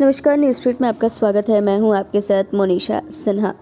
नमस्कार, news street में आपका स्वागत है। मैं हूं आपके साथ मोनिशा सिन्हा।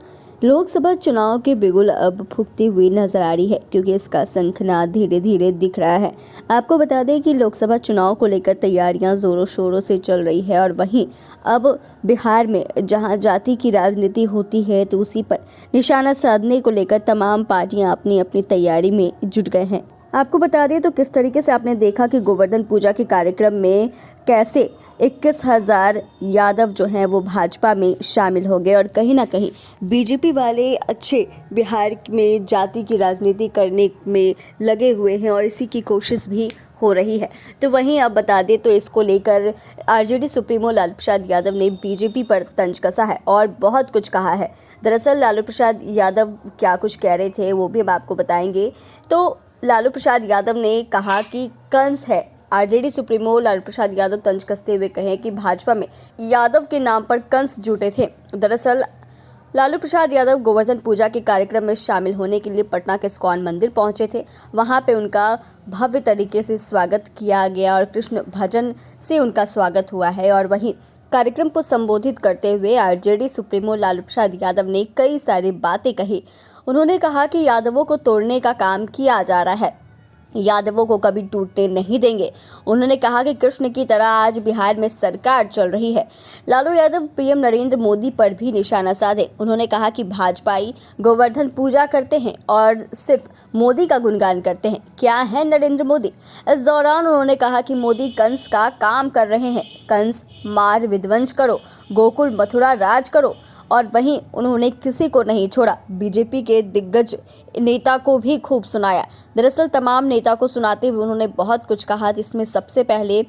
लोकसभा चुनाव की बिगुल अब फूंकती हुई नजर आ रही है, क्योंकि इसका शंखनाद धीरे धीरे दिख रहा है। आपको बता दें कि लोकसभा चुनाव को लेकर तैयारियां जोरों शोरों से चल रही है और वहीं अब बिहार में जहां जाति की राजनीति होती है, तो उसी पर निशाना साधने को लेकर तमाम पार्टियां अपनी अपनी तैयारी में जुट गए हैं। आपको बता दें तो किस तरीके से आपने देखा कि गोवर्धन पूजा के कार्यक्रम में कैसे 21,000 यादव जो हैं वो भाजपा में शामिल हो गए और कहीं ना कहीं बीजेपी वाले अच्छे बिहार में जाति की राजनीति करने में लगे हुए हैं और इसी की कोशिश भी हो रही है। तो वहीं अब बता दें तो इसको लेकर आरजेडी सुप्रीमो लालू प्रसाद यादव ने बीजेपी पर तंज कसा है और बहुत कुछ कहा है। दरअसल लालू प्रसाद यादव क्या कुछ कह रहे थे वो भी हम आपको बताएंगे। तो लालू प्रसाद यादव ने कहा कि कंस है। आरजेडी सुप्रीमो लालू प्रसाद यादव तंज कसते हुए कहे कि भाजपा में यादव के नाम पर कंस जुटे थे। दरअसल लालू प्रसाद यादव गोवर्धन पूजा के कार्यक्रम में शामिल होने के लिए पटना के इस्कॉन मंदिर पहुंचे थे। वहां पे उनका भव्य तरीके से स्वागत किया गया और कृष्ण भजन से उनका स्वागत हुआ है। और वहीं कार्यक्रम को संबोधित करते हुए आरजेडी सुप्रीमो लालू प्रसाद यादव ने कई सारी बातें कही। उन्होंने कहा कि यादवों को तोड़ने का काम किया जा रहा है, यादवों को कभी टूटने नहीं देंगे। उन्होंने कहा कि कृष्ण की तरह आज बिहार में सरकार चल रही है। लालू यादव पीएम नरेंद्र मोदी पर भी निशाना साधे। उन्होंने कहा कि भाजपाई गोवर्धन पूजा करते हैं और सिर्फ मोदी का गुणगान करते हैं। क्या है नरेंद्र मोदी? इस दौरान उन्होंने कहा कि मोदी कंस का काम कर रहे हैं। कंस मार विध्वंस करो, गोकुल मथुरा राज करो। और वहीं उन्होंने किसी को नहीं छोड़ा, बीजेपी के दिग्गज नेता को भी खूब सुनाया। दरअसल तमाम नेता को सुनाते हुए उन्होंने बहुत कुछ कहा, जिसमें सबसे पहले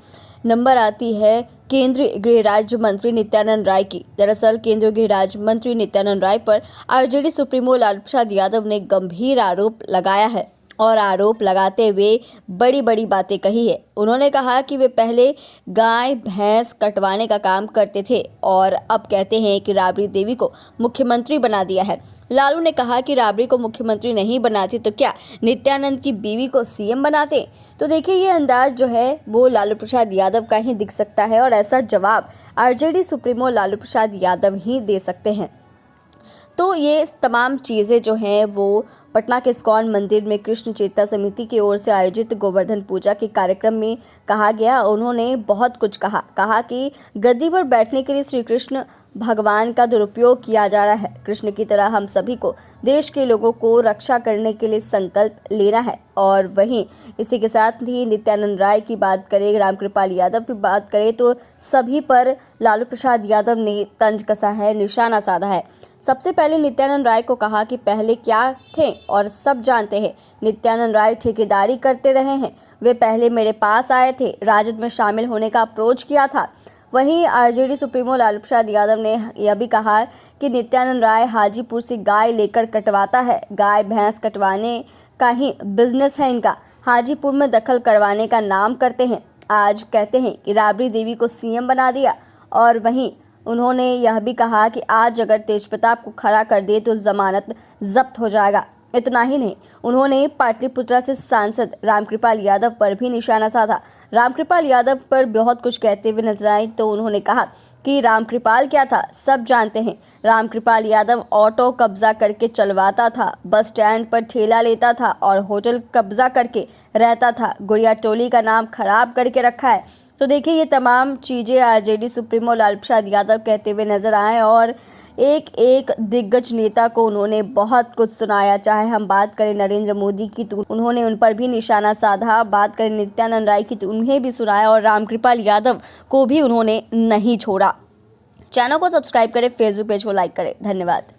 नंबर आती है केंद्रीय गृह राज्य मंत्री नित्यानंद राय की। दरअसल केंद्रीय गृह राज्य मंत्री नित्यानंद राय पर आरजेडी सुप्रीमो लालू प्रसाद यादव ने गंभीर आरोप लगाया है और आरोप लगाते हुए बड़ी बड़ी बातें कही है। उन्होंने कहा कि वे पहले गाय भैंस कटवाने का काम करते थे और अब कहते हैं कि राबड़ी देवी को मुख्यमंत्री बना दिया है। लालू ने कहा कि राबड़ी को मुख्यमंत्री नहीं बनाते तो क्या नित्यानंद की बीवी को सीएम बनाते? तो देखिए, ये अंदाज जो है वो लालू प्रसाद यादव का ही दिख सकता है और ऐसा जवाब आरजेडी सुप्रीमो लालू प्रसाद यादव ही दे सकते हैं। तो ये तमाम चीज़ें जो हैं वो पटना के इस्कॉन मंदिर में कृष्ण चेतना समिति की ओर से आयोजित गोवर्धन पूजा के कार्यक्रम में कहा गया। उन्होंने बहुत कुछ कहा कि गद्दी पर बैठने के लिए श्री कृष्ण भगवान का दुरुपयोग किया जा रहा है। कृष्ण की तरह हम सभी को देश के लोगों को रक्षा करने के लिए संकल्प लेना है। और वहीं इसी के साथ ही नित्यानंद राय की बात करें, रामकृपाल यादव की बात करें, तो सभी पर लालू प्रसाद यादव ने तंज कसा है, निशाना साधा है। सबसे पहले नित्यानंद राय को कहा कि पहले क्या थे और सब जानते हैं। नित्यानंद राय ठेकेदारी करते रहे हैं। वे पहले मेरे पास आए थे, राजद में शामिल होने का अप्रोच किया था। वहीं आरजेडी सुप्रीमो लालू प्रसाद यादव ने यह भी कहा कि नित्यानंद राय हाजीपुर से गाय लेकर कटवाता है। गाय भैंस कटवाने का ही बिजनेस है इनका। हाजीपुर में दखल करवाने का नाम करते हैं। आज कहते हैं कि राबड़ी देवी को सीएम बना दिया। और वहीं उन्होंने यह भी कहा कि आज अगर तेजप्रताप को खड़ा कर दिए तो जमानत जब्त हो जाएगा। इतना ही नहीं, उन्होंने पाटलिपुत्रा से सांसद रामकृपाल यादव पर भी निशाना साधा। रामकृपाल यादव पर बहुत कुछ कहते हुए नजर आए। तो उन्होंने कहा कि रामकृपाल क्या था, सब जानते हैं। रामकृपाल यादव ऑटो कब्जा करके चलवाता था, बस स्टैंड पर ठेला लेता था और होटल कब्जा करके रहता था। गुड़िया टोली का नाम खराब करके रखा है। तो देखिए, ये तमाम चीज़ें आरजेडी सुप्रीमो लालू प्रसाद यादव कहते हुए नजर आए और एक एक दिग्गज नेता को उन्होंने बहुत कुछ सुनाया। चाहे हम बात करें नरेंद्र मोदी की तो उन्होंने उन पर भी निशाना साधा, बात करें नित्यानंद राय की तो उन्हें भी सुनाया और रामकृपाल यादव को भी उन्होंने नहीं छोड़ा। चैनल को सब्सक्राइब करें, फेसबुक पेज को लाइक करें। धन्यवाद।